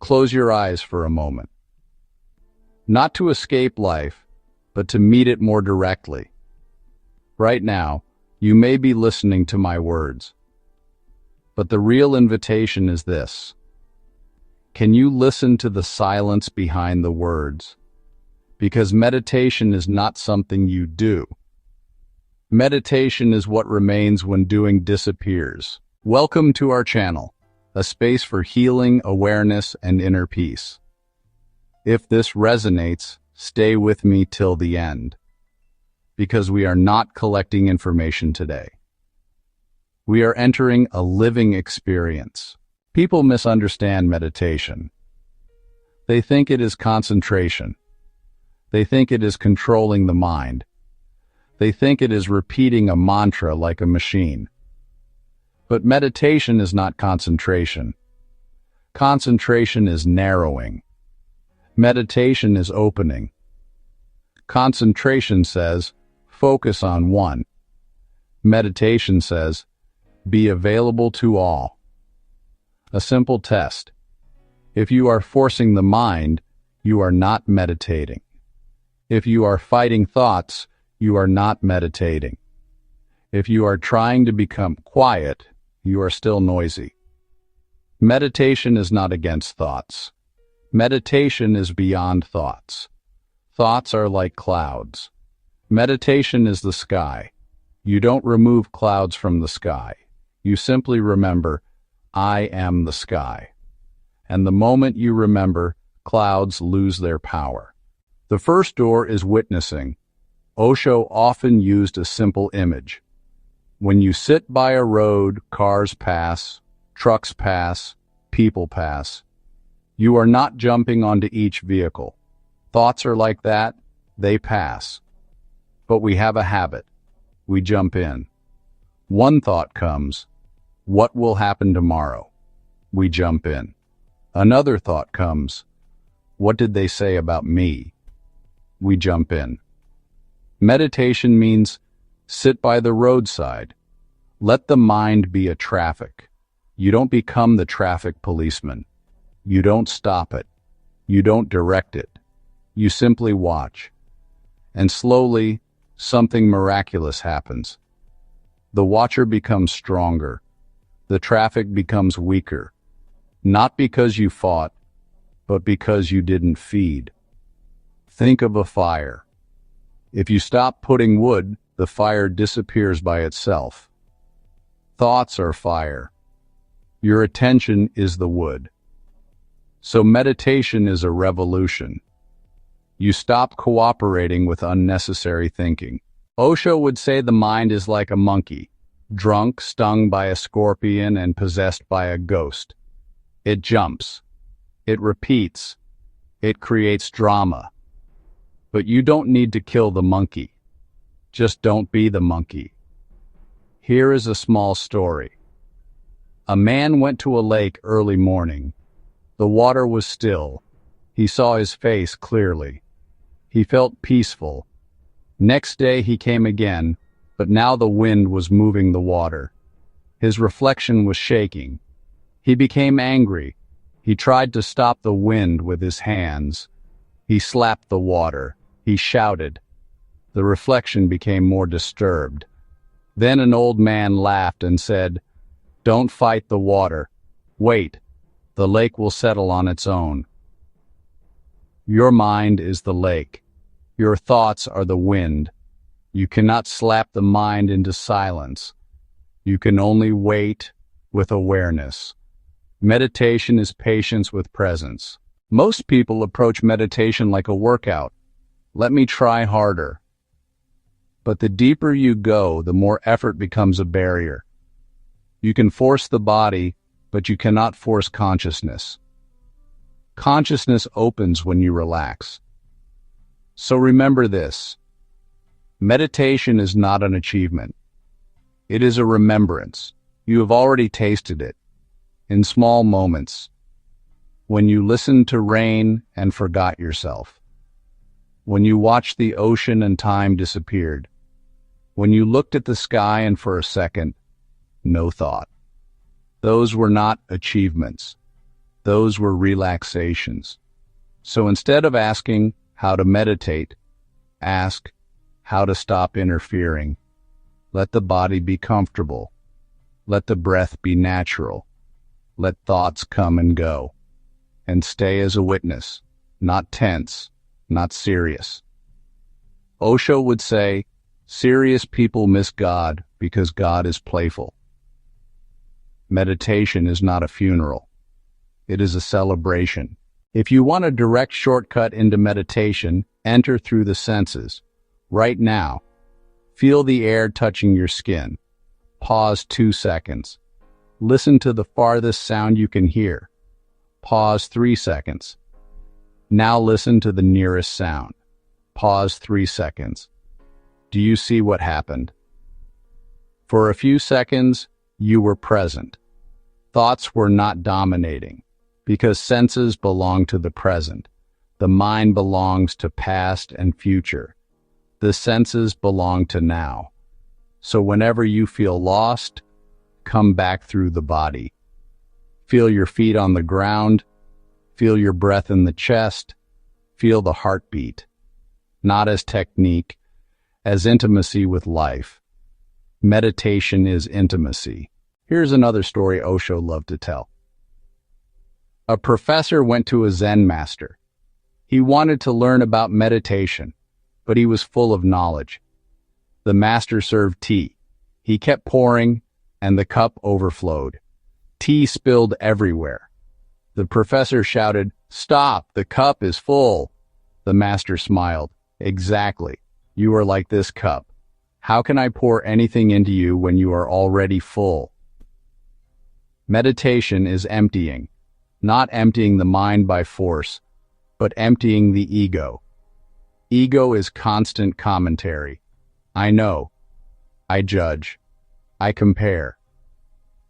Close your eyes for a moment. Not to escape life, but to meet it more directly. Right now, you may be listening to my words, but the real invitation is this. Can you listen to the silence behind the words? Because meditation is not something you do. Meditation is what remains when doing disappears. Welcome to our channel, a space for healing, awareness, and inner peace. If this resonates, stay with me till the end, because we are not collecting information today. We are entering a living experience. People misunderstand meditation. They think it is concentration. They think it is controlling the mind. They think it is repeating a mantra like a machine. But meditation is not concentration. Concentration is narrowing. Meditation is opening. Concentration says, focus on one. Meditation says, be available to all. A simple test. If you are forcing the mind, you are not meditating. If you are fighting thoughts, you are not meditating. If you are trying to become quiet, you are still noisy. Meditation is not against thoughts. Meditation is beyond thoughts. Thoughts are like clouds. Meditation is the sky. You don't remove clouds from the sky. You simply remember, I am the sky. And the moment you remember, clouds lose their power. The first door is witnessing. Osho often used a simple image. When you sit by a road, cars pass, trucks pass, people pass. You are not jumping onto each vehicle. Thoughts are like that, they pass. But we have a habit. We jump in. One thought comes, what will happen tomorrow? We jump in. Another thought comes, what did they say about me? We jump in. Meditation means sit by the roadside. Let the mind be a traffic. You don't become the traffic policeman. You don't stop it. You don't direct it. You simply watch. And slowly, something miraculous happens. The watcher becomes stronger. The traffic becomes weaker. Not because you fought, but because you didn't feed. Think of a fire. If you stop putting wood, the fire disappears by itself. Thoughts are fire. Your attention is the wood. So meditation is a revolution. You stop cooperating with unnecessary thinking. Osho would say the mind is like a monkey, drunk, stung by a scorpion, and possessed by a ghost. It jumps. It repeats. It creates drama. But you don't need to kill the monkey. Just don't be the monkey. Here is a small story. A man went to a lake early morning. The water was still. He saw his face clearly. He felt peaceful. Next day he came again, but now the wind was moving the water. His reflection was shaking. He became angry. He tried to stop the wind with his hands. He slapped the water. He shouted. The reflection became more disturbed. Then an old man laughed and said, "Don't fight the water. Wait. The lake will settle on its own." Your mind is the lake. Your thoughts are the wind. You cannot slap the mind into silence. You can only wait with awareness. Meditation is patience with presence. Most people approach meditation like a workout. Let me try harder. But the deeper you go, the more effort becomes a barrier. You can force the body, but you cannot force consciousness. Consciousness opens when you relax. So remember this. Meditation is not an achievement. It is a remembrance. You have already tasted it. In small moments. When you listened to rain and forgot yourself. When you watched the ocean and time disappeared. When you looked at the sky and for a second, no thought. Those were not achievements. Those were relaxations. So instead of asking how to meditate, ask how to stop interfering. Let the body be comfortable. Let the breath be natural. Let thoughts come and go. And stay as a witness, not tense, not serious. Osho would say, serious people miss God because God is playful. Meditation is not a funeral. It is a celebration. If you want a direct shortcut into meditation, enter through the senses. Right now, feel the air touching your skin. Pause 2 seconds. Listen to the farthest sound you can hear. Pause 3 seconds. Now listen to the nearest sound. Pause 3 seconds. Do you see what happened? For a few seconds, you were present. Thoughts were not dominating, because senses belong to the present. The mind belongs to past and future. The senses belong to now. So whenever you feel lost, come back through the body. Feel your feet on the ground. Feel your breath in the chest. Feel the heartbeat. Not as technique, as intimacy with life. Meditation is intimacy. Here's another story Osho loved to tell. A professor went to a Zen master. He wanted to learn about meditation, but he was full of knowledge. The master served tea. He kept pouring, and the cup overflowed. Tea spilled everywhere. The professor shouted, "Stop, the cup is full." The master smiled. "Exactly. You are like this cup. How can I pour anything into you when you are already full?" Meditation is emptying. Not emptying the mind by force, but emptying the ego. Ego is constant commentary. I know. I judge. I compare.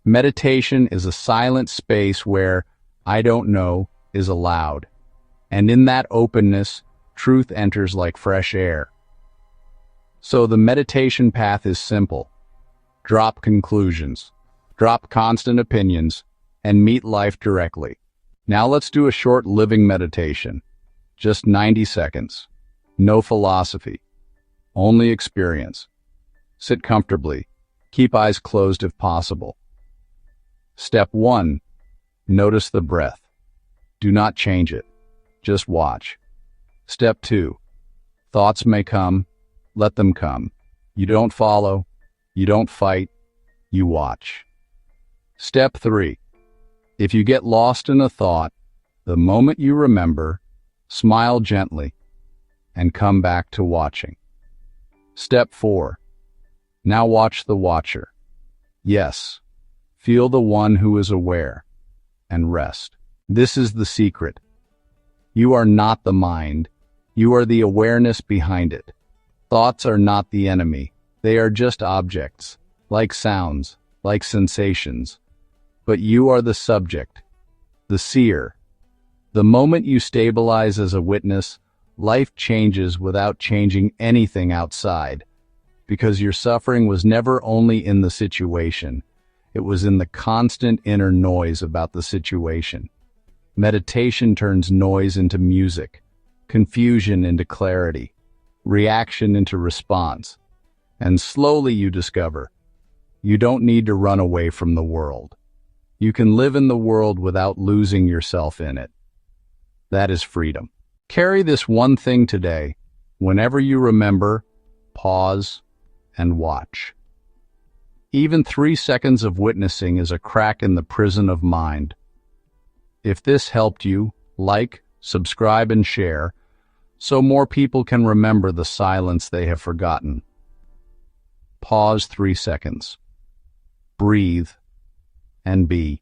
Meditation is a silent space where I don't know is allowed. And in that openness, truth enters like fresh air. So the meditation path is simple. Drop conclusions. Drop constant opinions and meet life directly. Now let's do a short living meditation. Just 90 seconds. No philosophy. Only experience. Sit comfortably. Keep eyes closed if possible. Step 1. Notice the breath. Do not change it. Just watch. Step 2. Thoughts may come. Let them come. You don't follow. You don't fight. You watch. Step 3. If you get lost in a thought, the moment you remember, smile gently and come back to watching. Step 4. Now watch the watcher. Yes, feel the one who is aware and rest. This is the secret. You are not the mind. You are the awareness behind it. Thoughts are not the enemy. They are just objects, like sounds, like sensations. But you are the subject, the seer. The moment you stabilize as a witness, life changes without changing anything outside, because your suffering was never only in the situation, it was in the constant inner noise about the situation. Meditation turns noise into music, confusion into clarity, reaction into response, and slowly you discover, you don't need to run away from the world. You can live in the world without losing yourself in it. That is freedom. Carry this one thing today. Whenever you remember, pause and watch. Even 3 seconds of witnessing is a crack in the prison of mind. If this helped you, like, subscribe, and share, so more people can remember the silence they have forgotten. Pause 3 seconds. Breathe and be.